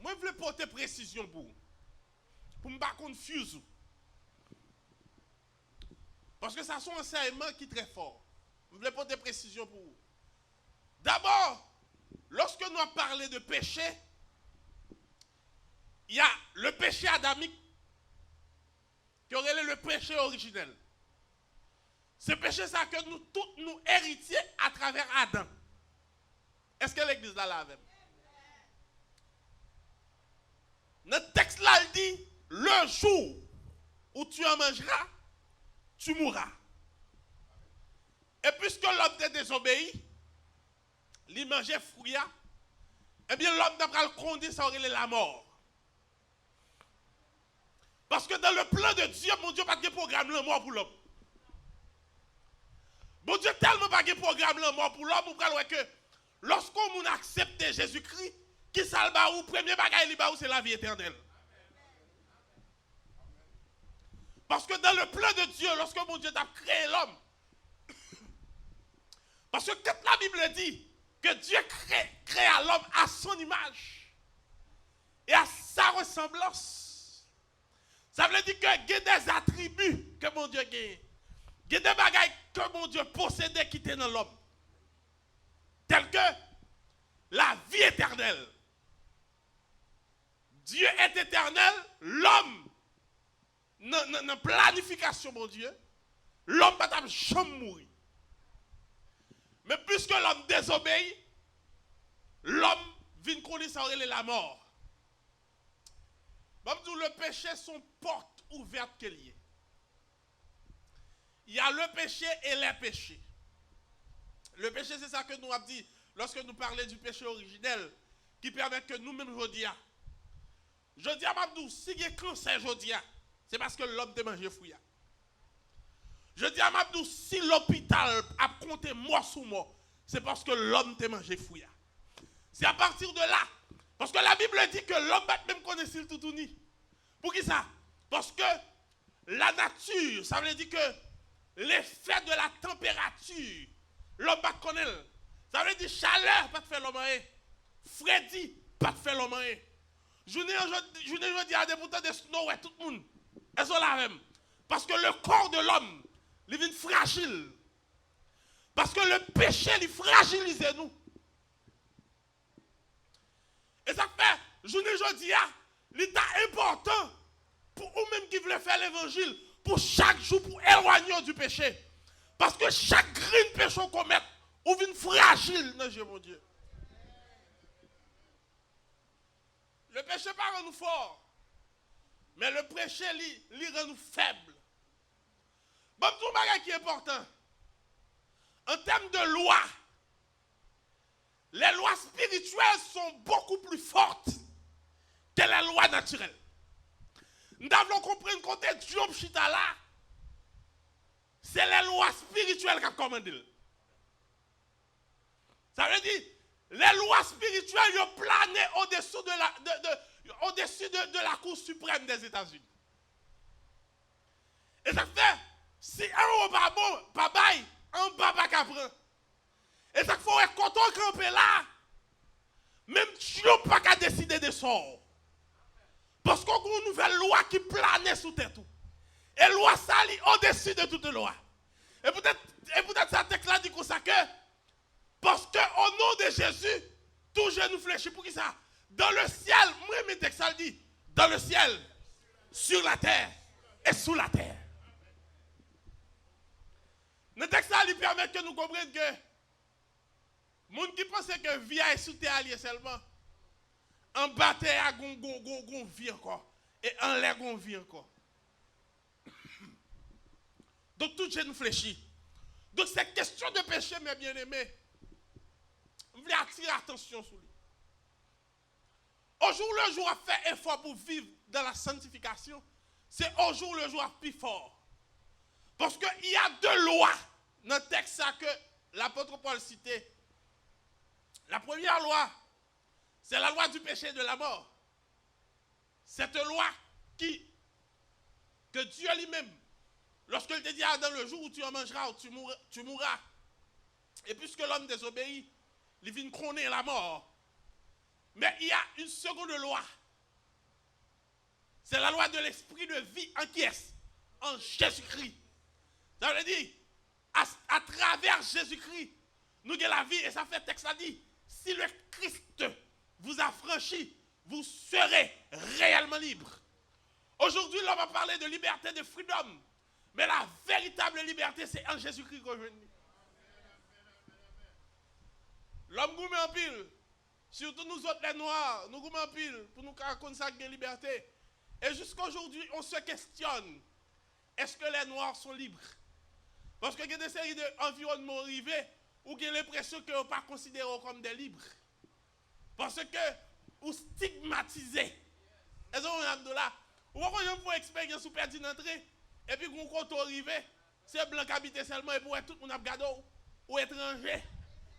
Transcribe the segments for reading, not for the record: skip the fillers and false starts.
Moi, je veux porter précision pour ne pas confuse. Parce que ça sont un enseignement qui est très fort. Je veux porter précision pour vous. D'abord, lorsque nous avons parlé de péché, il y a le péché adamique qui aurait le péché originel. Ce péché, ça que nous tous nous héritions à travers Adam. Est-ce que l'église là avec? Notre texte là, il dit, le jour où tu en mangeras, tu mourras. Et puisque l'homme t'a désobéi, il mangeait fruit, eh bien l'homme n'a pas le conduit, ça aurait la mort. Parce que dans le plan de Dieu, mon Dieu n'a pas de programme la mort pour l'homme. Mon Dieu tellement pas de programme la mort pour l'homme, vous voyez que lorsqu'on accepte Jésus-Christ, qui salve ou premier bagage c'est la vie éternelle. Parce que dans le plan de Dieu, lorsque mon Dieu a créé l'homme, parce que quand la Bible dit que Dieu crée l'homme à son image et à sa ressemblance, ça veut dire qu'il y a des attributs que mon Dieu gagne. Il y a des bagages que mon Dieu possédait qui étaient dans l'homme. Tels que la vie éternelle. Dieu est éternel, l'homme, dans planification, mon Dieu, l'homme ne va jamais mourir. Mais puisque l'homme désobéit, l'homme vient connaître la mort. Le péché sont portes ouvertes qu'il y a. Il y a le péché et les péchés. Le péché, c'est ça que nous avons dit lorsque nous parlons du péché originel, qui permet que nous-mêmes, je dis à Mabdou, si il y a cancer, c'est parce que l'homme te mangé fruit. Je dis à Mabdou, si l'hôpital a compté mort sous mort, c'est parce que l'homme te mangé fruit. C'est à partir de là, parce que la Bible dit que l'homme va même connaître le tout uni. Pour qui ça? Parce que la nature, ça veut dire que l'effet de la température, l'homme va connaître. Ça veut dire chaleur, pas de faire l'homme. Freddy, pas de faire l'homme. Je ne dis à des boutons de snow, tout le monde. Elles sont là même. Parce que le corps de l'homme, il est fragile. Parce que le péché, il fragilise nous. Et ça fait, je ne dis à, l'état important pour vous-même qui voulez faire l'évangile, pour chaque jour, pour éloigner du péché. Parce que chaque grain de péché qu'on commet, on vient fragile dans mon Dieu. Le péché pas rend nous forts, mais le péché lui rend nous faibles. Bon, tout bagage qui est important. En termes de loi, les lois spirituelles sont beaucoup plus fortes que les lois naturelles. Nous devons comprendre que Dieu Chita là, c'est les lois spirituelles qui commandent. Ça veut dire, les lois spirituelles sont planées au-dessus de la Cour suprême des États-Unis. Et ça fait, si un ou pas bon, pas bail, un bas pas qu'apprend. Et ça fait, quand on campe là, même Dieu n'a pas décider de sort. Parce qu'on a une nouvelle loi qui plane sous tête. Et loi sali au-dessus de toute loi. Et peut-être ça déclare dit comme ça que, parce qu'au nom de Jésus, tout genou fléchit pour qui ça? Dans le ciel, moi mes textes ça dit, dans le ciel, sur la terre et sous la terre. Le texte ça lui permet que nous comprenions que les gens qui pensent que vie est sous terre seulement, en bas terre gon vie encore et en l'air gon vie encore. Donc tout genou fléchit. Donc cette question de péché, mes bien-aimés, je voulais attirer l'attention sur lui. Au jour le jour à faire effort pour vivre dans la sanctification, c'est au jour le jour à plus fort. Parce qu'il y a deux lois dans le texte que l'apôtre Paul citait. La première loi, c'est la loi du péché et de la mort. Cette loi que Dieu lui-même, lorsqu'il te dit dans le jour où tu en mangeras, tu mourras. Et puisque l'homme désobéit, il vient connaître la mort. Mais il y a une seconde loi. C'est la loi de l'esprit de vie en qui est? En Jésus-Christ. Ça veut dire, à travers Jésus-Christ, nous avons la vie. Et ça fait texte, ça dit, si le Christ vous a franchi, vous serez réellement libre. Aujourd'hui, l'on va parler de liberté, de freedom. Mais la véritable liberté, c'est en Jésus-Christ qu'aujourd'hui. L'homme gourmet en pile. Surtout nous autres, les noirs, nous gourmet en pile pour nous consacrer la liberté. Et jusqu'à aujourd'hui, on se questionne. Est-ce que les noirs sont libres? Parce qu'il y a des séries d'environnements arrivés où il y a l'impression qu'ils ne sont pas considérés comme des libres. Parce que vous stigmatisez. Est-ce que vous avez là? Ou quand vous avez une expérience ou perdu d'entrée, et puis quand vous arrivez, c'est blanc qui habite seulement et pour tout le monde a gardé ou étranger.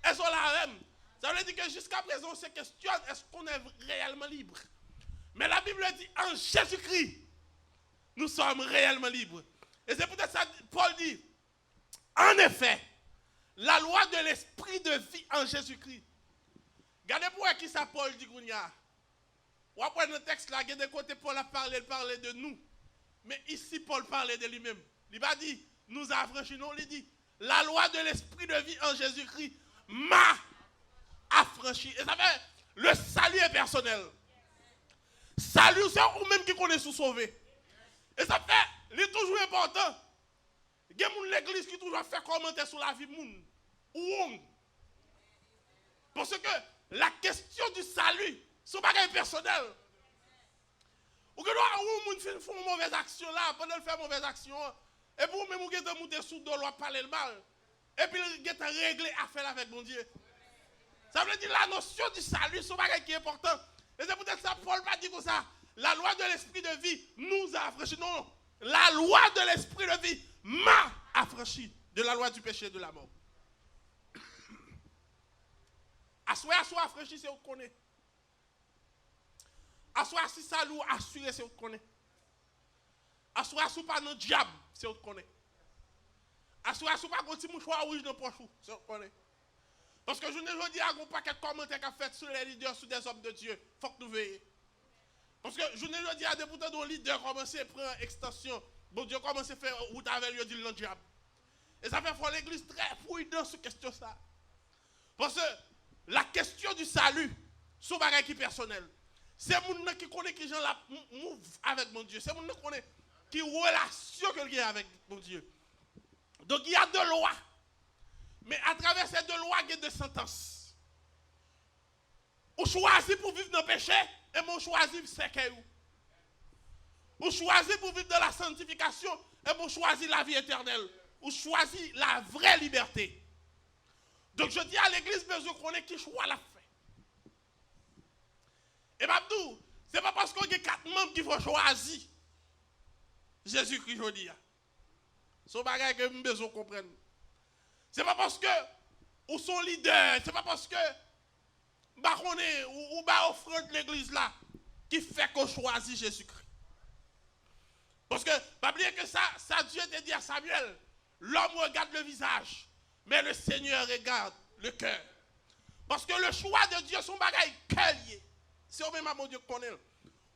Est-ce qu'on la même? Ça veut dire que jusqu'à présent, on se questionne, est-ce qu'on est réellement libre? Mais la Bible dit, en Jésus-Christ, nous sommes réellement libres. Et c'est peut-être ça que Paul dit. En effet, la loi de l'esprit de vie en Jésus-Christ. Regardez pour qui ça Paul dit qu'on y a. Ou après le texte là, il y a des côtés Paul a parlé de nous. Mais ici, Paul parlait de lui-même. Il n'a pas dit, nous affranchis, non, il dit, la loi de l'esprit de vie en Jésus-Christ m'a affranchi. Et ça fait, le salut est personnel. Salut, c'est vous-même qui connaissez sous sauvé. Et ça fait, il est toujours important. Il y a l'église qui toujours fait commenter sur la vie de monde. Ou parce que la question du salut, c'est pas quelque personnel. Ou que nous fait une mauvaise action là, pendant de faire mauvaise action, et pour même vous avez monté sous dos, parler le mal. Et puis vous avez réglé affaire avec mon Dieu. Ça veut dire la notion du salut, c'est pas quelque qui est important. Et c'est peut-être ça, Paul m'a dit comme ça. La loi de l'esprit de vie nous a affranchis. Non, la loi de l'esprit de vie m'a affranchi de la loi du péché et de la mort. Assoyer affranchi, c'est vous connaissez. Assoyer si salut assuré, c'est vous connaissez. Assoyer si pas dans diable, c'est vous connaissez. Assoyer si pas un petit mouchoir rouge dans le poche, c'est vous connaissez. Parce que je ne dis pas qu'il n'y a pas de commentaires qu'a fait sur les leaders, sur des hommes de Dieu. Il faut que nous veillions. Parce que je ne dis pas que pourtant nos leaders commencent à prendre extension. Bon Dieu commence à faire route avec lui, dit le diable. Et ça fait faut l'église très prudente sur cette question ça. Parce que la question du salut, c'est un bagage qui est personnel. C'est les gens qui connaissent qui gens la move avec mon Dieu. C'est les gens qui connaissent qui relation qu'il y a avec mon Dieu. Donc il y a deux lois. Mais à travers ces deux lois, il y a deux sentences. Ou choisit pour vivre dans le péché, et mon choisit c'est que ou choisit pour vivre dans la sanctification, et mon choisit la vie éternelle. Ou choisit la vraie liberté. Donc je dis à l'église, besoin qu'on ait qui choix la fait. Et Mabdou, ce n'est pas parce qu'il y a 4 membres qui vont choisir Jésus-Christ, je dis. C'est un bagage que nous besoin comprendre. Ce n'est pas parce que ou son leader, ce n'est pas parce que baronné ou offrande de l'église là qui fait qu'on choisit Jésus-Christ. Parce que, pas oublier que ça Dieu te dit à Samuel, l'homme regarde le visage, mais le Seigneur regarde le cœur. Parce que le choix de Dieu, son bagage cœur lié. C'est au même à mon Dieu qu'on est.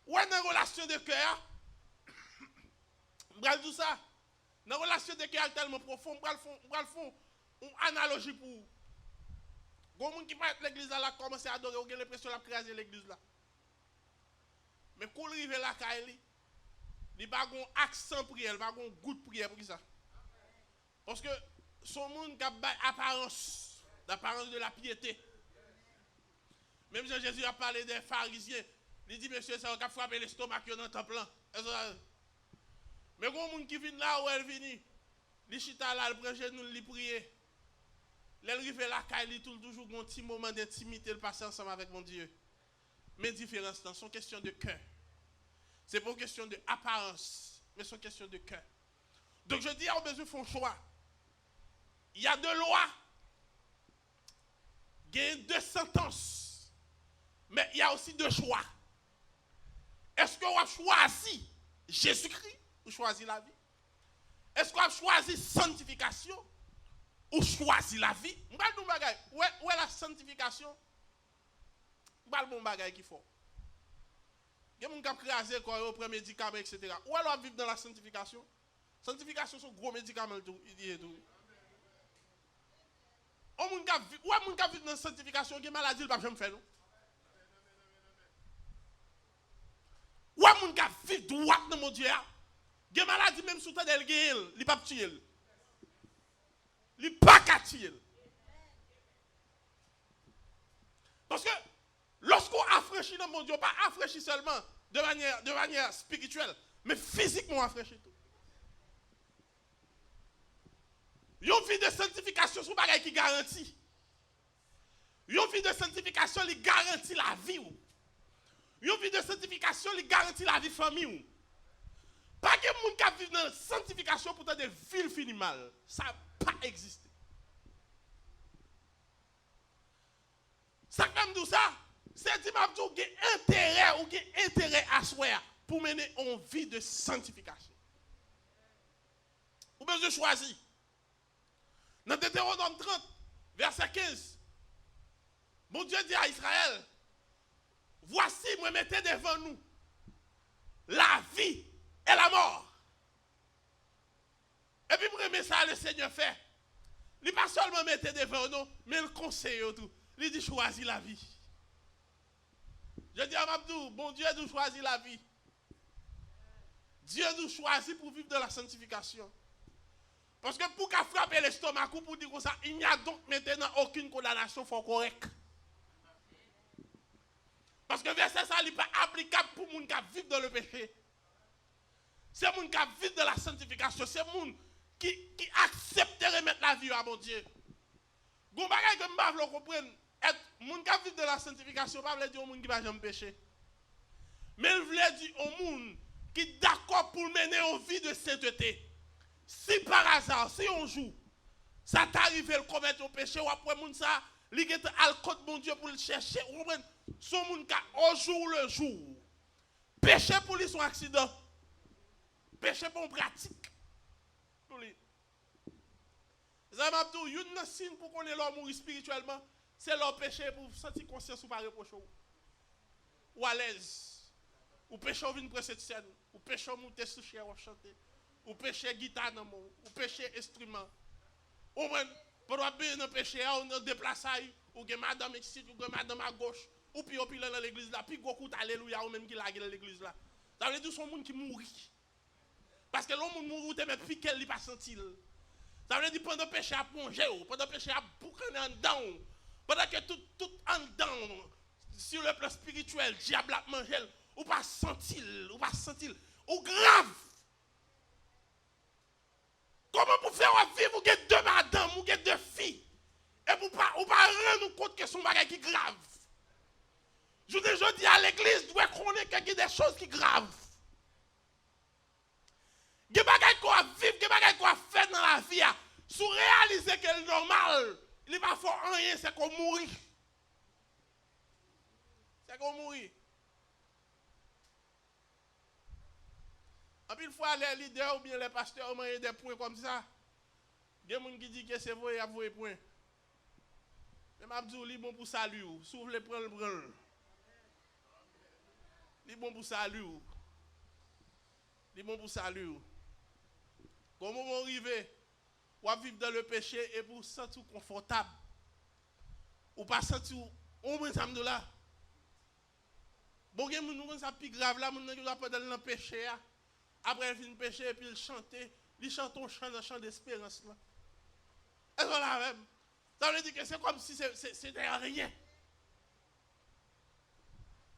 Ou est dans une relation de cœur, je vais dire ça, dans une relation de cœur tellement profonde, je vais faire une analogie pour vous. Il y a des gens qui partent l'église là, commencent à adorer, ils ont l'impression de craser l'église là. Mais quand ils arrivent là, il n'y a pas un accent prière, il n'y a pas un goût de prière pour ça. Parce que son monde qui a l'apparence de la piété. Même si Jésus a parlé des pharisiens, il dit, monsieur, ça va frapper l'estomac dans le temple. Mais quand il y a des gens qui viennent là où elle vient, les chita là, le prend genou, il prie. Elle arrive là, il toujours un petit moment d'intimité, de passer ensemble avec mon Dieu. Mais différence, c'est une question de cœur. Ce n'est pas une question d'apparence, mais c'est une question de cœur. Donc je dis, on a besoin de faire un choix. Il y a 2 lois, il y a 2 sentences, mais il y a aussi 2 choix. Est-ce qu'on a choisi Jésus-Christ ou choisi la vie? Est-ce qu'on a choisi sanctification ou choisi la vie? Où est la sanctification? bal bon bagay qui fort. Il y a des gens qui crasé quand ils prennent médicaments, etc. Ou alors vivre dans la sanctification. Sanctification, c'est un gros médicament. Ou moun ka vivre dans la sanctification, il y a maladie, il ne peut pas jamais faire. Ou moun ka vivre droit dans mon Dieu. Il y a maladie même sous terre, il ne peut pas tuer. Il ne peut pas tuer. Parce que lorsqu'on affranchit dans mon Dieu, pas affranchit seulement de manière spirituelle, mais physiquement affranchit tout. Une vie de sanctification, c'est un qui garantit. Une vie de sanctification, il garantit la vie. Une vie de sanctification, il garantit la vie de famille. Pas que les gens qui vivent dans la sanctification pour des villes finies mal. Ça n'a pas existé. Ça comme tout ça, c'est dit qu'il y a intérêt à soi pour mener une vie de sanctification. Ou bien je choisis. Dans Deutéronome 30, verset 15, mon Dieu dit à Israël, voici, moi mettez devant nous la vie et la mort. Et puis, moi remets ça, le Seigneur fait. Il ne pas seulement mettre devant nous, mais il conseille tout. Il dit choisis la vie. Je dis à Mabdou, bon Dieu nous choisit la vie. Dieu nous choisit pour vivre dans la sanctification. Parce que pour qu'à frapper l'estomac ou pour dire comme ça, il n'y a donc maintenant aucune condamnation fort correcte. Parce que verset ça n'est pas applicable pour les gens qui vivent dans le péché. C'est les gens qui vivent dans la sanctification. C'est les gens qui acceptent de remettre la vie à mon Dieu. Vous ne que je comprendre. Les gens qui vivent dans la sanctification, pas dire aux gens qui ne vont jamais pécher. Mais il voulait dire aux gens qui sont d'accord pour mener une vie de sainteté. Si par hasard, si on joue, ça t'arrive de commettre un péché, ou après moun ça, li gete al côté mon Dieu pour le chercher, ou bien son moun ka au jour le jour. Péché pour lui son accident. Péché pour pratique. Pour lui. Zamabdou, yon signe pour qu'on ait l'homme mourir spirituellement, c'est leur péché pour sentir conscience ou pas reprocher ou à l'aise. Ou péché ou vin prendre cette scène, ou péché ou monter sous chien ou chanter. Ou péché guitare dans mon, ou péché instrument. Ou bien, pour bien dans péché, on déplace, ou que madame ici, ou que madame à gauche, ou puis on dans l'église là, puis go kout alléluia, ou même qui l'a dans l'église là. Ça veut dire que son monde qui mourit. Parce que l'homme mourit, tu mets piqué, il pas senti. Ça veut dire pendant péché à plonger, pendant péché à boucaner en dedans, pendant que tout en dedans, sur le plan spirituel, diable a mangé, ou pas sentir, ou grave. Comment pour faire vivre, vous avez deux madames, vous avez deux filles, et vous ne pas rendre compte que son bagage qui grave. Je dis à l'église, doit connaître qu'il y a des choses qui graves. Il y a des bagages qu'on a vivre, il y a des bagages qu'on a fait dans la vie. Si vous réalisez que c'est normal, il ne va pas faire rien, c'est qu'on mourit. C'est qu'on mourit. Et puis une fois les leaders ou bien les pasteurs ont des points comme ça, il y a des gens qui disent que c'est vrai, il y a des points. Mais je dis, c'est bon pour salut. Si vous voulez prendre le brin, c'est bon pour salut. C'est bon pour salut. Comment on arrive à vivre dans le péché et pour se sentir confortable, ou pas sentir au moins ça me là. Bon, il y a des gens qui sont grave là, ils sont pas dans le péché. Après, il finit péché et puis il chante un chant d'espérance. Est-ce qu'on l'a même? Ça veut dire que c'est comme si c'était rien.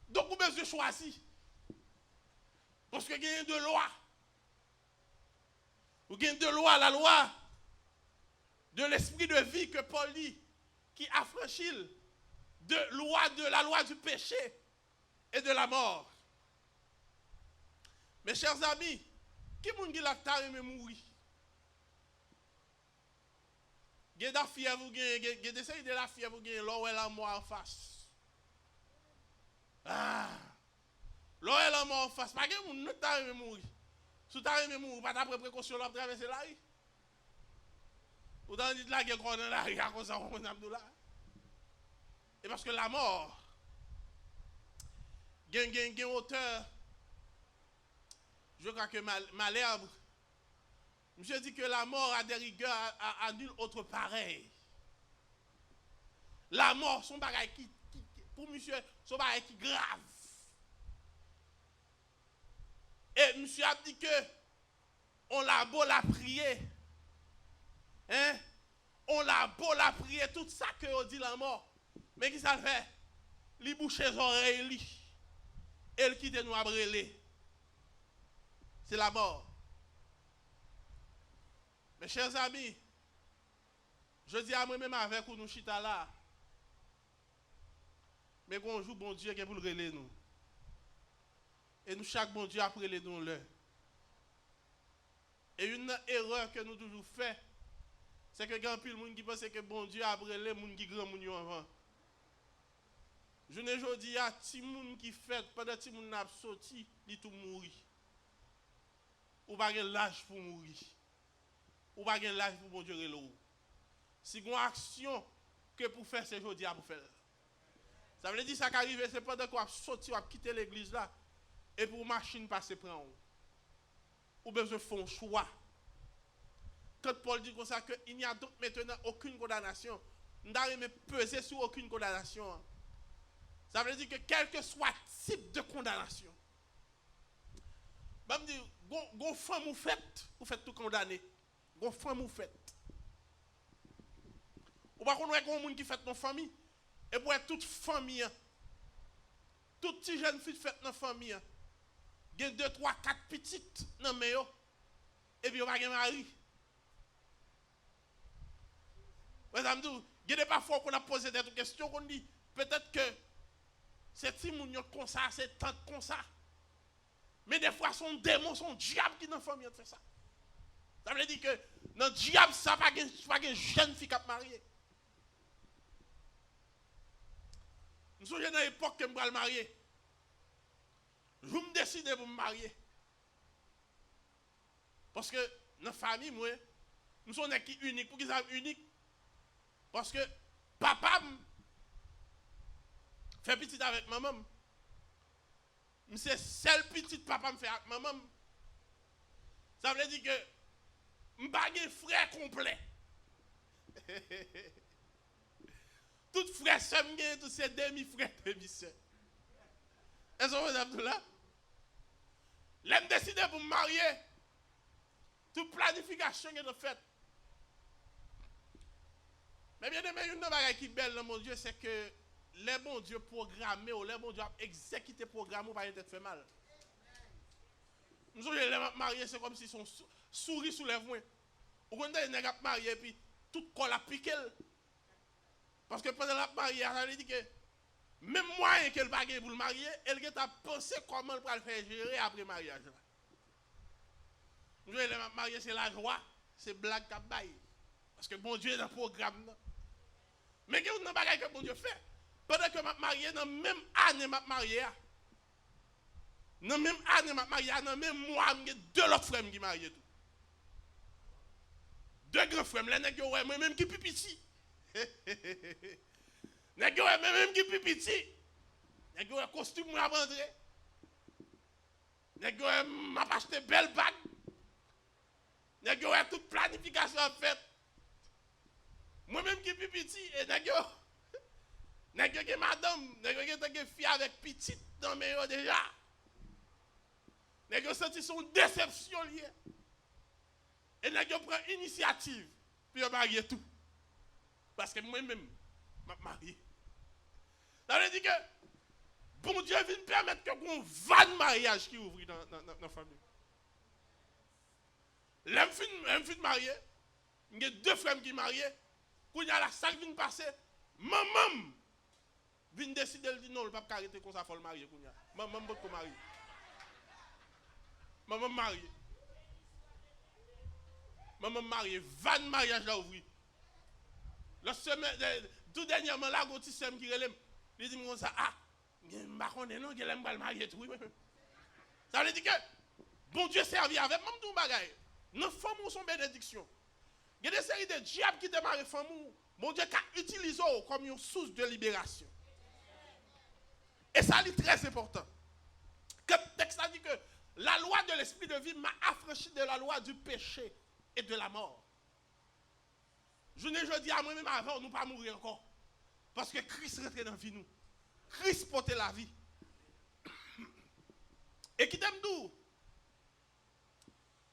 Donc, vous avez choisi. Parce qu'il y a de loi. Vous avez de loi, la loi de l'esprit de vie que Paul dit, qui affranchit de la loi du péché et de la mort. Mes chers amis, qui moun qui l'a taré mourir? Gen da fièvre ou gen d'essayer de la fièvre ou gen l'eau et la mort en face. Ah! L'eau et la mort en face. Pas gen moun nou taré mourir. Sou taré mourir, pas d'après précaution l'op traverser la rue. Ou dans dit la gen kon dans la rue à cause ça on là. Et parce que la mort Gen auteur, je crois que Malherbe, monsieur dit que la mort a des rigueurs à nul autre pareil. La mort, son bagage qui pour monsieur, son bagage qui grave. Et monsieur a dit que on l'a beau la prier. Hein? On l'a beau la prier, tout ça que on dit la mort. Mais qui ça fait? Li bouche les oreilles, li. Elle qui te nous a brûlé. C'est la mort. Mes chers amis, je dis à moi-même avec nous chita là. Mais qu'on joue bon Dieu qui est pour le relayer nous. Et nous, chaque bon Dieu après les nous le. Et une erreur que nous toujours fait, c'est que quand pile monde qui pense que bon Dieu après les monde qui grand moun avant. Je ne jodi a ti moun qui fait pendant ti moun n'a sorti, li tout mourir. Ou pas gen l'âge pour mourir. Ou pas gen l'âge pour bon Dieu relou. Si gon action que pour faire ce jodi a pour faire. Ça veut dire ça qui arrive c'est pendant qu'on a sorti ou a quitter l'église là et pour machine passer prendre. Ou besoin faire un choix. Quand Paul dit comme ça qu'il n'y a donc maintenant aucune condamnation, nous n'arrivons pas peser sur aucune condamnation. Ça veut dire que quel que soit type de condamnation, je me dis, gon femme vous faites tout condamner. Gon femme vous faites. Ou pas qu'on ait un monde qui fait dans famille et pour être toute famille, toute petite jeune fille fait dans famille, il y a 2, 3, 4 petites dans le maison et puis on va gagner mari. Par exemple, il y a des parfois qu'on a posé des questions qu'on dit peut-être que c'est Timounio comme ça, c'est tant comme ça. Mais des fois, son démon, son diable qui dans la famille fait ça. Ça veut dire que dans le diable, ça va pas une jeune fille qui a marié. Nous sommes dans l'époque que je vais me marier. Je me décide pour me marier. Parce que dans la famille, moi, nous sommes uniques. Pour qu'ils soient uniques? Parce que papa fait petit avec maman. C'est seul petit papa me fait avec maman. Ça veut dire que je ne suis pas un frère complet. Tout frère soeur, tous ces demi-frères, demi-sœurs. Est-ce que vous avez là? L'aime décidé pour me marier. Toute planification qui est faite. Mais bien aimé, une chose qui est belle, mon Dieu, c'est que les bons dieux programmés ou les bons dieux exécutés programmés pas être fait mal. Nous sommes les mariés, c'est comme si son souris sous les voix. Ou quand on est marié et puis tout col a piqué. Parce que pendant la mariée, elle dit que même moyen qu'elle va pour le marier, elle a pensé comment elle va le faire gérer après le mariage. Nous les mariés, c'est la joie, c'est blague qu'à bailler. Parce que bon Dieu est dans le programme. Mais il y a une chose que bon Dieu fait. Pendant que je suis marié, dans la même année, je suis marié. Dans la même année, je suis marié. Dans le même mois, il y a 2 autres frères qui sont mariés. 2 grands frères, les nègres, moi-même qui pipiti. Les nègres, moi-même qui pipiti. Les nègres, costume, moi, avant d'entrer. Les nègres, m'a acheté belle bague. Les nègres, toute planification faite. Moi-même qui pipiti, et les nègres, qui madame, qui fille avec petite dans mes yeux déjà. Nègre senti son déception liée. Et nègre prend initiative puis on marie tout. Parce que moi-même m'a marié. Ça veut dire que bon Dieu vient permettre que qu'on va de mariage qui ouvre dans la famille. L'homme fin marié, il y a 2 frères qui sont mariés. Quand il y a la salle qui vient passer, maman vient décider de dire non, le pape arrêter comme ça, il faut le marier. Maman ne peut pas marier. Maman mariée. Maman mariée. 20 mariages là ouvri. La semaine, tout dernièrement, là, il y a un qui relève. Il dit comme ça, ah, je ne sais pas, non, je ne pas marier tout. Ça veut dire que, bon Dieu servi avec même tout le bagage. Nos femmes sont bénédictions. Il y a des séries de diables qui démarrent les femmes. Bon Dieu qui utilisent comme une source de libération. Et ça, c'est très important. la loi de l'esprit de vie m'a affranchi de la loi du péché et de la mort. Je ne dis à moi-même avant, nous ne pas mourir encore. Parce que Christ rentre dans la vie nous. Christ porte la vie. Et qui t'aime d'où?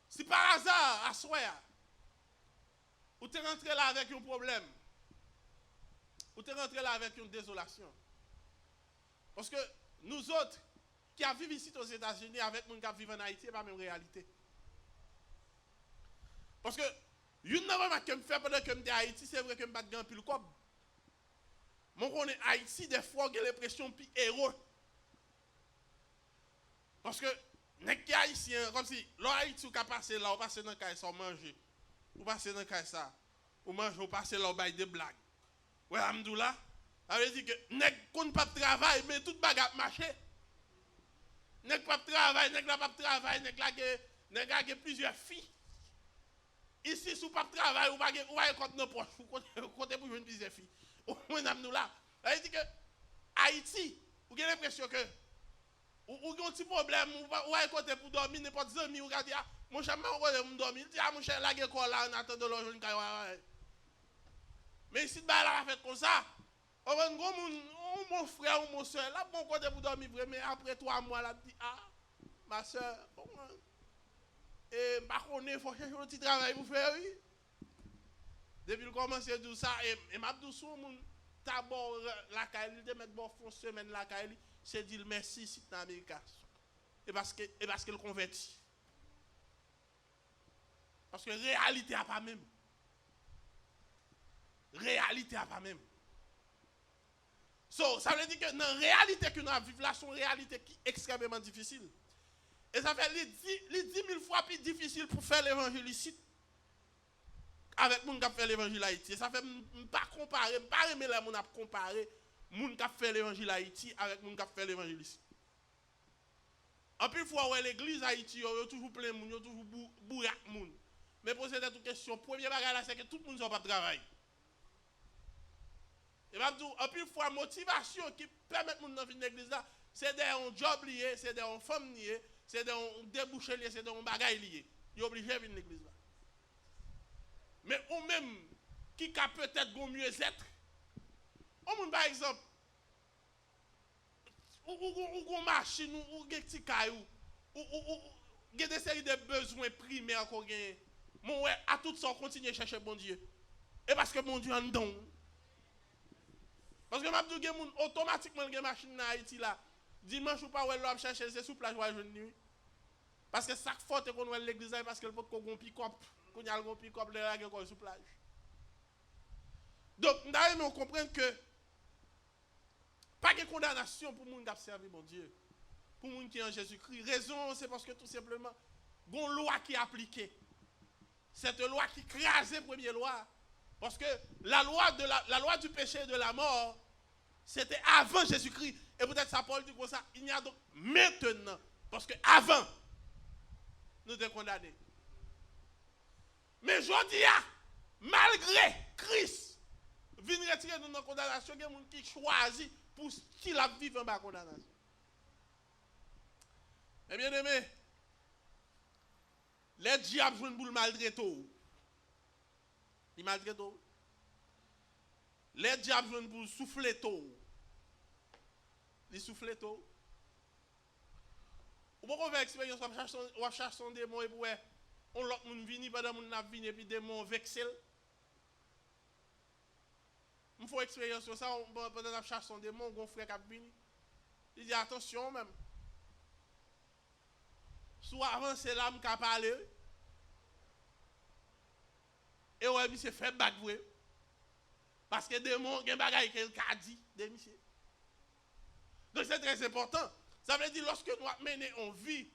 Si par hasard, à soir, ou tu es rentré là avec un problème, ou tu es rentré là avec une désolation. Parce que nous autres, qui vivons ici aux États-Unis, avec nous qui vivons en Haïti, ce n'est pas la même réalité. Parce que, une remarque que je fais pendant que je suis en Haïti, c'est vrai que je ne bats pas plus le cob. Moi, on est Haïti, des fois, j'ai l'impression de héros. Parce que, les Haïtiens, comme si, l'Haïti, vous passez là, vous passez dans le cas, vous mangez. Vous passez dans le cas, vous mangez, vous passez là, vous baillez des blagues. Ouais, Amdoula, ça veut dire que, nous ne pas de travail, mais tout bagarre marché. Nous pas de travail, nous pas de travail, nous avons plusieurs filles. Ici, si vous pas de travail, vous avez compte nos poches, vous comptez pour une plusieurs filles. Nous là. Ça veut dire que, Haïti, vous avez l'impression que, ou avez un petit problème, ou avez côté pour dormir, n'importe quel ami, ou avez dit, mon cher, je vais dormir. Il dit, mon cher, là, il y a quoi là, en attendant de l'eau, mais ici, là, fait comme ça. Mon frère ou mon soeur, là, bon côté pour dormir, mais après 3 mois, là, dit, ah, ma soeur, bon, et par contre, il faut chercher un petit travail pour faire, oui. Depuis qu'il commence à dire ça, et m'a dit, sous mon d'abord, la caille, de mettre bon fond semaine, la caille, c'est dire merci, si tu es en Amérique. Et parce qu'il convertit. Parce que réalité n'a pas même. Réalité n'a pas même. So, ça veut dire que dans la réalité que nous vivons là, c'est une réalité qui est extrêmement difficile. Et ça fait les 10 000 fois plus difficile pour faire l'évangile ici avec les gens qui fait l'évangile Haïti. Ça fait pas comparer, pas aimer les gens qui comparer les gens qui fait l'évangile Haïti avec les gens qui fait l'évangile ici. En plus, fois où l'église Haïti, il y a toujours plein de monde, il y a toujours bourré de monde. Mais pour cette question, la première bagage c'est que tout le monde n'a pas de travail. Et bien, en plus, fois motivation qui permet de nous dans l'église là, c'est des job liés, c'est des femmes liées, c'est des débouchés liés, c'est des bagages liés. Il est obligé de venir l'église là. Mais ou même qui a peut-être bon mieux être, on par exemple, ou machine, ou des petits cailloux, ou des séries de besoins primaires qu'on gagne. Mon ouais, à tout ça, on continue à chercher bon Dieu. Et parce que mon Dieu en don. Parce que m'a dit automatiquement les machines dans Haïti là, dimanche ou pas ouais l'homme chercher c'est sous plage journée nuit. Parce que ça faut qu'on voit l'église parce que le pot qu'on pick-up, qu'on y a le pick-up là qui sous plage. Donc nous comprenons que pas de condamnation pour les gens qui servent mon Dieu. Pour les gens qui sont en Jésus-Christ. Raison, c'est parce que tout simplement, il y a une loi qui est appliquée. Cette loi qui crase la première loi. Parce que la loi du péché et de la mort, c'était avant Jésus-Christ. Et peut-être ça Paul dit comme ça, il y a donc maintenant. Parce que avant, nous sommes condamnés. Mais je dis, malgré Christ, vient retirer nous dans la condamnation, il y a des gens qui choisissent pour qui la vivent en bas condamnation. Mais bien aimé, les diables jouent pour le maltraiter. Ils maltraitent. Les diables jouent pour souffler tout. Ils soufflent tout. Ou pourquoi on fait expérience, on cherche son démon et pour on l'autre monde vini pendant mon n'a vini et puis démon vexel. On fait expérience sur ça pendant qu'on cherche son démon, on frère qui vini. Il dit attention même. Soit avant c'est l'âme qui a parlé. Et ouais, il s'est fait battre. Parce que démon, il y a des bagages qu'il a dit, des messieurs. Donc c'est très important. Ça veut dire lorsque nous menons en vie,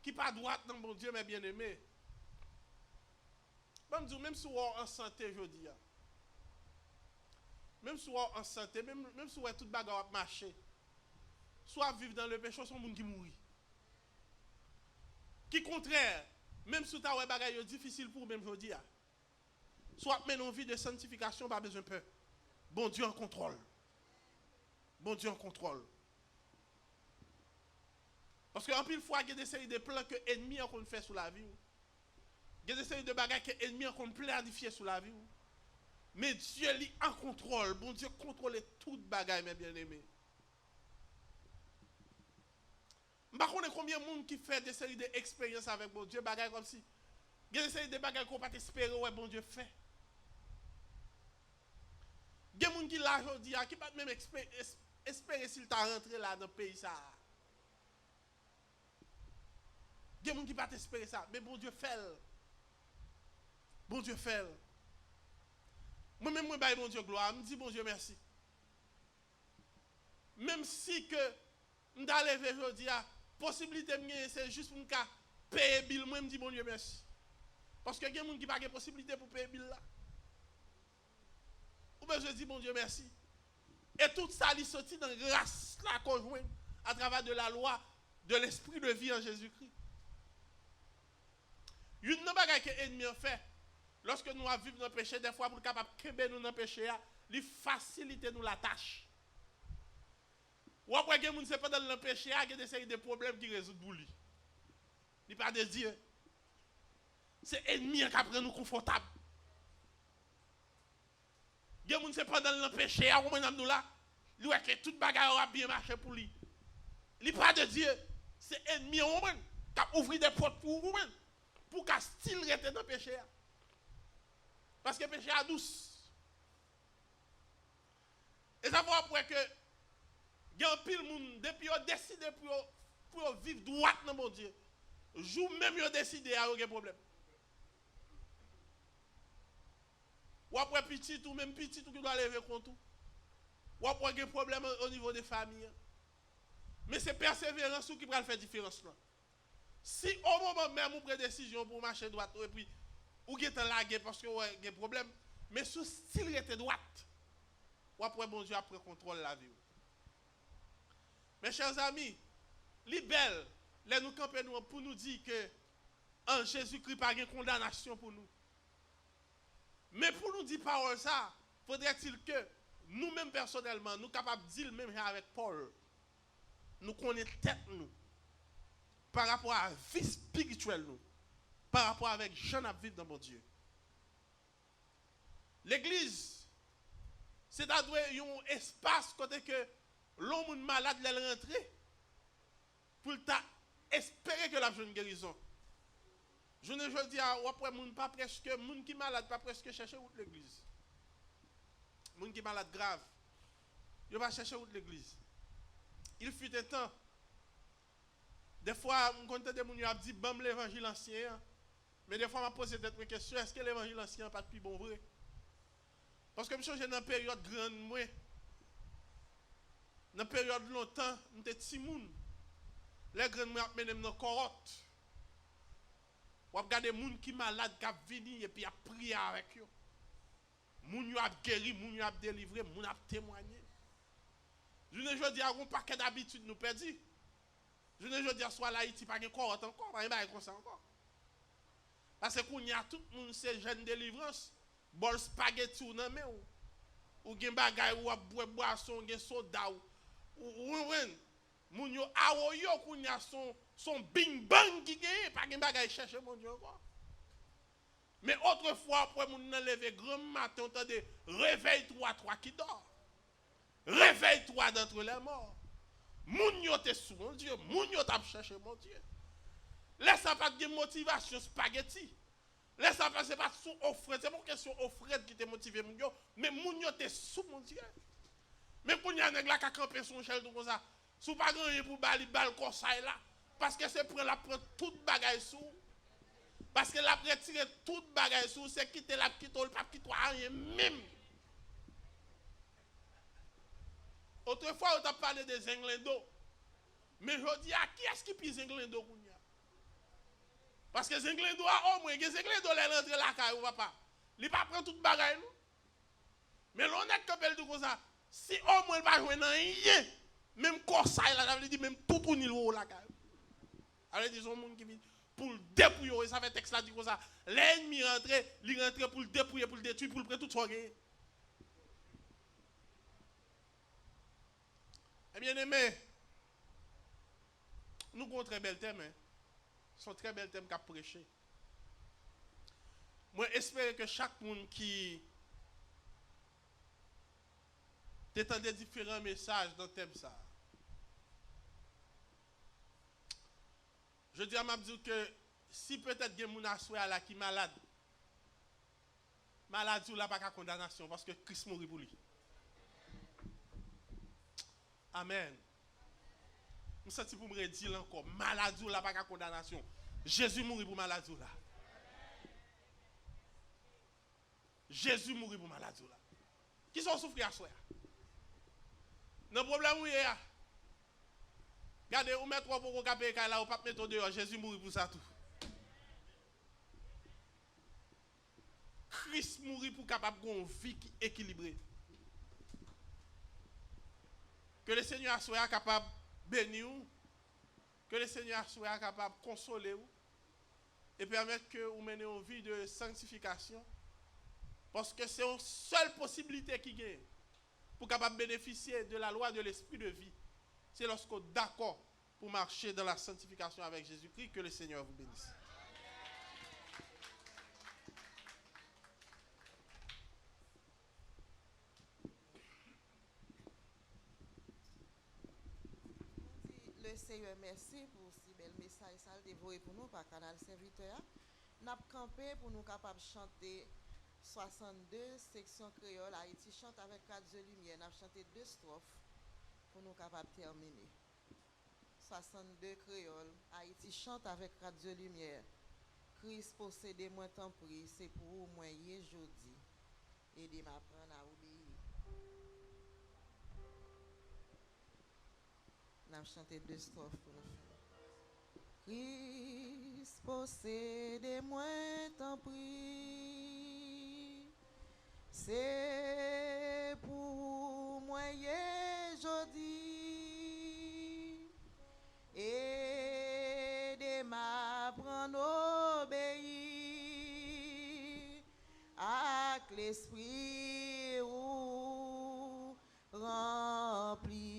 qui pas droite dans mon Dieu, mais bien aimé. Même si on est en santé, je dis. Même si on est en santé, même si on est tout bagarre marcher. Soit vivre dans le péché, soit monde qui mourit. Qui contraire, même si tu as des bagages difficiles pour même je dis. Soit menons une vie de sanctification, pas besoin de peur. Bon Dieu en contrôle. Bon Dieu en contrôle. Parce qu'en pile fois, il y a des séries de plans que l'ennemi a fait sous la vie. Il y a des séries de bagages que l'ennemi a planifié sous la vie. Mais Dieu est en contrôle. Bon Dieu contrôle tout bagages, mes bien-aimés. Je ne sais pas combien de monde qui fait des séries d'expériences avec bon Dieu, bagages comme si. Il y a des séries de bagages qu'on ne peut pas espérer, ouais, bon Dieu fait. Il y a des gens qui là aujourd'hui, qui ne peut même espérer s'il t'a rentré là dans le pays. Ça. Il y a des gens qui ne peuvent pas espérer ça. Mais bon Dieu fait. Bon Dieu fait. Moi-même, je dis bon Dieu gloire. Je me dis bon Dieu merci. Même si que je suis levé aujourd'hui, la possibilité c'est juste pour me payer le bill, moi je me dis bon Dieu merci. Parce que il y a des gens qui n'ont pas de possibilité pour payer le bill là. Ou bien je dis bon Dieu merci. Et tout ça, il sortit dans la grâce là qu'on joue à travers de la loi de l'esprit de vie en Jésus-Christ. Une chose que l'ennemi a fait, lorsque nous vivons dans le péché, des fois pour capable de nous dans le péché, il facilite nous la tâche. Ou après que nous ne pas dans le péché, il y a des séries de problèmes qui résoudent pour lui. Il n'y a pas de Dieu. C'est l'ennemi qui prend nous confortables. Il y a des gens qui pas dans le péché, nous là, il voit que toute bagarre a bien marché pour lui. Il n'y a pas de Dieu. C'est l'ennemi qui a ouvert des portes pour vous pour qu'à style rester dans le péché. Parce que le péché est douce. Et ça va après que il y a un pile monde depuis qu'ils ont décidé pour vivre droit dans mon Dieu. Jour même ils ont décidé à aucun problème. Ou après petit ou même petit tout qui doit lever contre tout. Ou après des problèmes au niveau des familles. Mais c'est persévérance qui va faire différence là. Si au moment même vous prenez décision pour marcher droite et puis ou qui est lagué parce que vous avez des problèmes, mais sous style était droite. Ou après bon Dieu après contrôle la vie. Mes chers amis, les belles, les nous camper nous pour nous dire que en Jésus-Christ pas de condamnation pour nous. Mais pour nous dire parole ça, faudrait-il que nous-mêmes personnellement, nous capables de dire même avec Paul, nous connaissons tête nous par rapport à la vie spirituelle nous, par rapport avec Jean à vivre dans mon Dieu. L'église, c'est un espace côté que l'homme malade l'est rentré pour espérer que la jeune guérison. Je ne veux dire, après, moun pas presque, moun qui malade pas presque chercher où l'église. Moun qui malade grave, il va chercher où l'église. Il fut un temps, des fois, on compte des moun qui dit, bam l'évangile ancien, mais des fois, on pose cette question, est-ce que l'évangile ancien n'est pas plus bon vrai? Parce que je suis dans une période grande, moi, dans une période longtemps, nous étions petits moun. Les grands moun mené dans corotte. Ou regarder les gens qui sont malades, qui viennent et puis prier avec eux. Les gens qui ont guéri, les gens qui ont délivré, les gens qui ont témoigné. Je ne veux dire qu'on pas paquet d'habitude nous perdit. Je ne veux dire soit là, il n'y a pas de corotte encore, il n'y a pas de encore. Parce qu'on y a tout le monde, c'est jeune délivrance. Bol spaghetti ou nan men ou gen bagay ou boire boisson gen soda ou moun yo awo yo kounya son bing bang qui gen pas gen bagay chercher mon Dieu encore. Mais autrefois après moun nan lever grand matin on tande réveille-toi toi qui dors. Réveille-toi d'entre les morts. Moun yo te sous mon Dieu, moun yo t'a chercher mon Dieu. Laisse pas de motivation spaghetti. Laisse ça passer pas sous offrande, c'est pas une question offrande qui te motive mon Dieu, mais moun yo te sous mon Dieu. Même quand y a un nèg là qui camper son chel tout comme ça, sous pas grand rien pour bali bal conseil là parce que c'est prendre la prendre toute bagaille sous. Parce que la retirer toute bagaille sous, c'est quitter la quitter le pas quitter rien même. Autrefois on t'a parlé des Englendo. Mais je dis à qui est-ce qui pise Englendo kounya? Parce que Zenglendo a au moins, Zenglendo est rentré la caille ou papa. Il pas prendre toute bagaille nous. Mais l'on est comme elle dit comme ça. Si au moins il va jouer dans rien, même conseil là, ça veut dire même tout pour nous la caille. Alors ils ont monde qui vient pour le dépouiller et ça fait texte là dit comme ça. L'ennemi rentre, il rentre pour le dépouiller, pour le détruire, pour le prendre tout ce qu'il. Eh bien aimé, nous avons un très bel thème. Hein. Son très bel thème qu'a prêché. Moi, j'espère que chaque monde qui t'entend des différents messages dans le thème ça. Je dis à Mabdou que si peut-être il y a des gens qui sont malades, maladie ou la pas de condamnation parce que Christ mourit pour lui. Amen. Je me sens pour me dire encore, maladie ou la pas de condamnation. Jésus mourit pour maladie ou là. Jésus mourit pour maladie ou là. Qui sont souffrir à soi? Le problème où il y a. Regardez, vous mettez 3 pour qu'on paye là, vous ne pouvez pas mettre dehors. Jésus mourit pour ça tout. Christ mourit pour capable d'avoir une vie équilibrée. Que le Seigneur soit capable de bénir, que le Seigneur soit capable de consoler vous et permettre que vous menez une vie de sanctification. Parce que c'est une seule possibilité qui gagne pour capable bénéficier de la loi de l'esprit de vie. C'est lorsqu'on est d'accord pour marcher dans la sanctification avec Jésus-Christ que le Seigneur vous bénisse. Le Seigneur, merci pour si bel message ça dévoilé pour nous par canal serviteur. N'a campé pour nous capables chanter 62 section créole Haïti chante avec 4 de lumière. N'a chanté 2 strophes pour nous capables terminer. 62 créole Haïti chante avec 4 de lumière. Christ possédé moi tant pris, c'est pour moi y jeudi. Aidez m'apprendre à obéir. N'a chanté 2 strophes pour nous faire. Christ possédé moi tant pris, c'est pour moi y jeudi. Aidez m'apprendre à obéir à l'esprit ou rempli.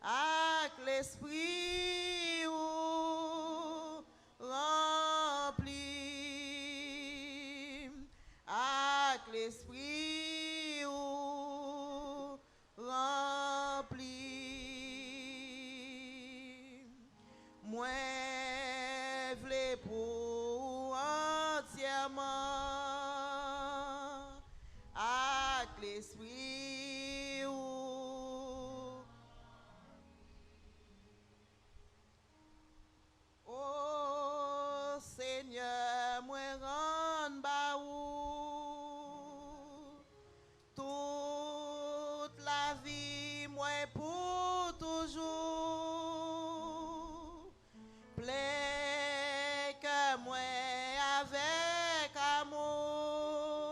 Avec l'esprit ou rempli. Avec l'esprit ou rempli. Moi v'lais pour entièrement. Avec l'esprit ou oh Seigneur, moi rend ba ou toute la vie, moi pour toujours. Plaît que moi avec amour,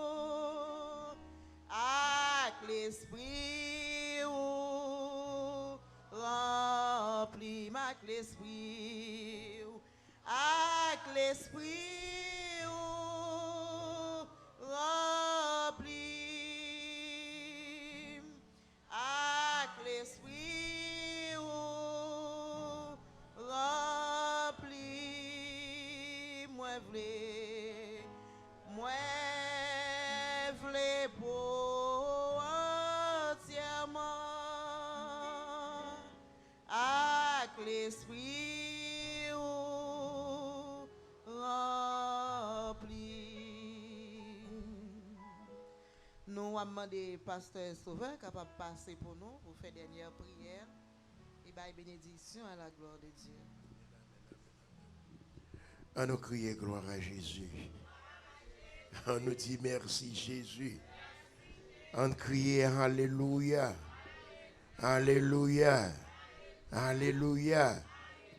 avec l'esprit ou rempli, avec l'esprit ou avec l'esprit ou rempli, avec l'esprit ou rempli, moi v'lais pour entièrement, avec l'esprit ou rempli. Nous avons demandé pasteur Sauveur capable de passer pour nous pour faire dernière prière et bail bénédiction à la gloire de Dieu. On nous crie gloire à Jésus. On nous dit merci Jésus. On crie Alléluia. Alléluia. Alléluia.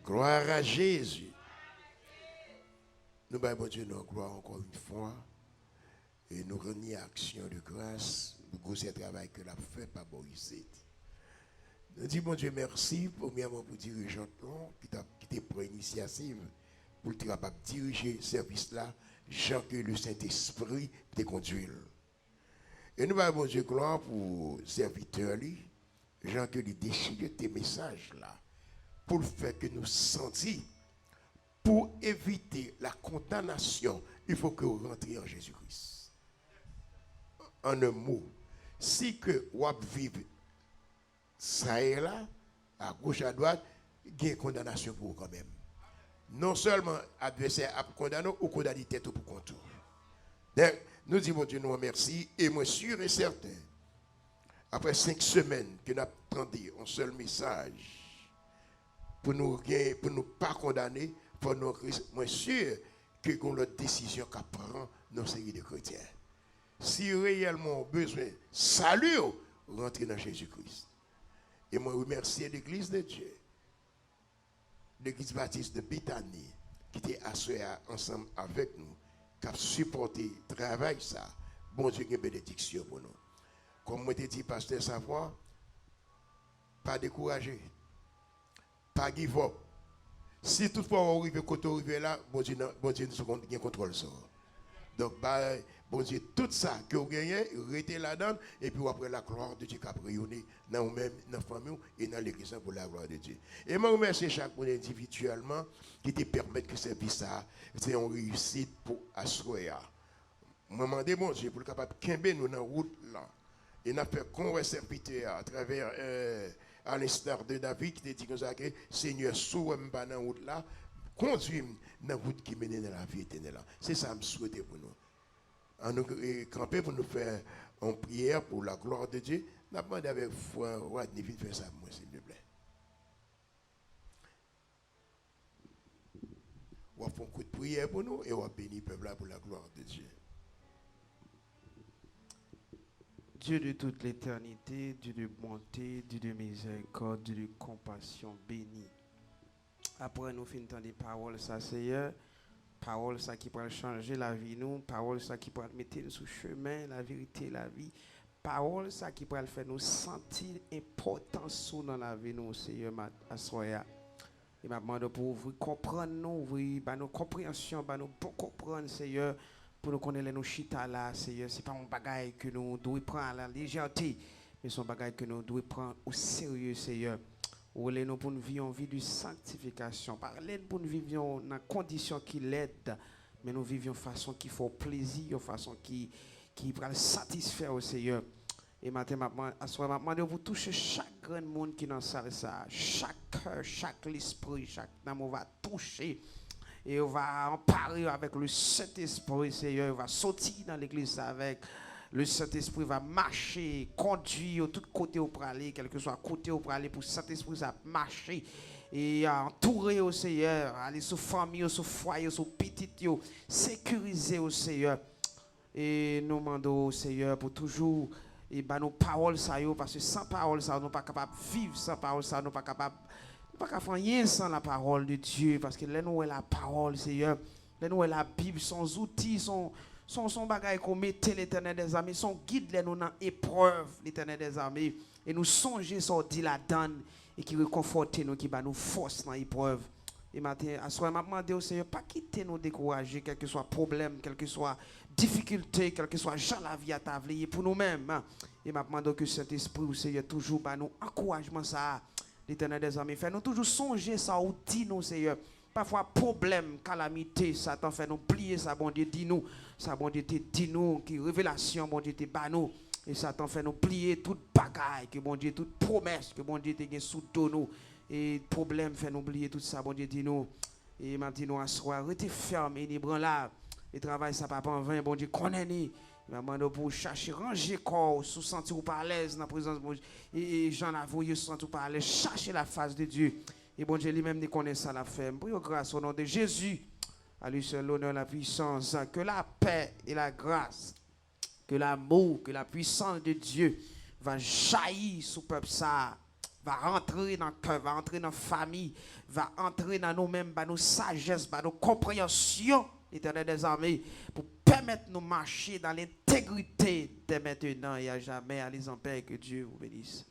Gloire à Jésus. Nous bon Dieu nous gloire encore une fois. Et nous rendons action de grâce pour ce travail que l'a fait par Moïse. Nous disons bon Dieu merci premièrement pour dirigeant qui t'a pris l'initiative pour être capable de diriger ce service-là, Jean que le Saint-Esprit te conduit. Et nous avons Dieu gloire pour serviteur, Jean que le déchire tes messages là, pour le fait que nous sentions, pour éviter la condamnation, il faut que vous rentriez en Jésus-Christ. En un mot, si que vous vivez ça et là, à gauche, à droite, il y a une condamnation pour vous quand même. Non seulement adversaire a condamné, ou condamné tête pour contour. Donc, nous disons, Dieu nous remercie, et moi sûr et certain, après 5 semaines que nous attendons un seul message, pour nous pas condamner, pour nous, moi sûr que nous avons l'autre décision qu'a prend nos séries de chrétiens. Si réellement on a besoin de salut, rentrer dans Jésus-Christ. Et moi remercie l'église de Dieu, l'église baptiste de Bethany, qui était associée ensemble avec nous, qui a supporté le travail ça. Bon Dieu, une bénédiction pour nous. Comme moi t'ai dit, pasteur Savoie, pas découragé, pas give up. Si toutefois on arrive côté arrivé là, bon Dieu nous contrôle ça. Donc, bon Dieu, tout ça que vous gagnez, restez là-dedans, et puis après la gloire de Dieu qui a rayonné dans nous-mêmes, dans la famille et dans l'église pour la gloire de Dieu. Et je remercie chaque monde individuellement qui te permet que ce service c'est une réussite pour Assoya. Je demande bon Dieu pour le capable de camper nous dans la route là. Et nous avons fait qu'on serviteur à travers, à l'instar de David qui dit que Seigneur, sauve-moi dans la route là. Conduis-moi dans la route qui mène dans la vie éternelle. C'est ça que je souhaite pour nous. En nous camper pour nous faire une prière pour la gloire de Dieu. Nous demandons avec foi, Rodney, vite faire ça pour moi, s'il vous plaît. On va faire un coup de prière pour nous et on va bénir le peuple là pour la gloire de Dieu. Dieu de toute l'éternité, Dieu de bonté, Dieu de miséricorde, Dieu de compassion, béni. Après nous finissons des paroles, ça Seigneur, paroles ça qui pourrait changer la vie nous, paroles ça qui pourrait mettre nous sur chemin, la vérité, la vie, paroles ça qui pourrait faire nous sentir importance dans la vie nous, Seigneur, à soya. Et m'a demandé pour ouvrir comprendre nous, ouvrir nos compréhension, nous pour comprendre, Seigneur, pour nous connaître nos chita là, Seigneur, c'est pas un bagage que nous devons prendre à la légèreté, mais c'est un bagage que nous devons prendre au sérieux, Seigneur. Nous pour nous vivre une vie de sanctification. Parlez pour nous vivre dans conditions qui l'aident, mais nous vivons de façon qui fait plaisir, de façon qui va satisfaire au Seigneur. Et maintenant, je vous toucher chaque grand monde qui est dans la salle, chaque cœur, chaque esprit, chaque âme, on va toucher. Et on va emparer avec le Saint-Esprit, Seigneur. On va sortir dans l'église avec le Saint-Esprit, va marcher, conduire, tout côté au aller, quel que soit côté au aller, pour le Saint-Esprit, ça marcher. Et entourer au Seigneur, aller sur famille, sur foyer, sur petit, sécuriser au Seigneur. Et nous demandons au Seigneur pour toujours, et ben nos paroles, ça y est, parce que sans paroles, ça, nous ne sommes pas capables de vivre, sans paroles, ça, nous ne sommes pas capables. Pas qu'à faire rien sans la parole de Dieu, parce que là nous est la parole, Seigneur, là nous est la Bible, son outil, son bagage qu'on mettait l'Éternel des armées, son guide là nous dans épreuve, l'Éternel des armées, et nous songer sur dit la donne et qui réconforte nous, qui bat nous force dans l'épreuve. Et maintenant, à ce moment, je demande au Seigneur, pas quitter nous décourager, quel que soit problème, quel que soit difficulté, quel que soit Jean la vie à t'aveiller pour nous-mêmes. Et je demande que cet esprit, au Seigneur, toujours bat nous encouragement ça. L'Éternel des armées fait nous toujours songer ça ou dit nous Seigneur parfois problème calamité ça t'en fait nous plier ça bon Dieu dit nous ça bon Dieu dit nous qui révélation bon Dieu te ba nous et ça t'en fait nous plier toute bagaille que bon Dieu toute promesse que bon Dieu te gagne sous dos nous et problème fait nous oublier tout ça bon Dieu dit nous et m'a dit nous à soir rester ferme et là et travail ça pas en vain bon Dieu connaît ni il m'a pour chercher ranger corps sous sentir ou pas à l'aise dans la présence de Dieu et j'en avoue sentir pas à l'aise chercher la face de Dieu et bon Dieu lui-même ne connaît ça la fait pour grâce au nom de Jésus à lui seul l'honneur la puissance que la paix et la grâce que l'amour que la puissance de Dieu va jaillir sur le peuple ça va rentrer dans le cœur va entrer dans la famille va entrer dans nous-mêmes dans nos sagesse dans nos compréhensions l'Éternel des armées, pour permettre de nous marcher dans l'intégrité de maintenant et à jamais. Allez en paix, que Dieu vous bénisse.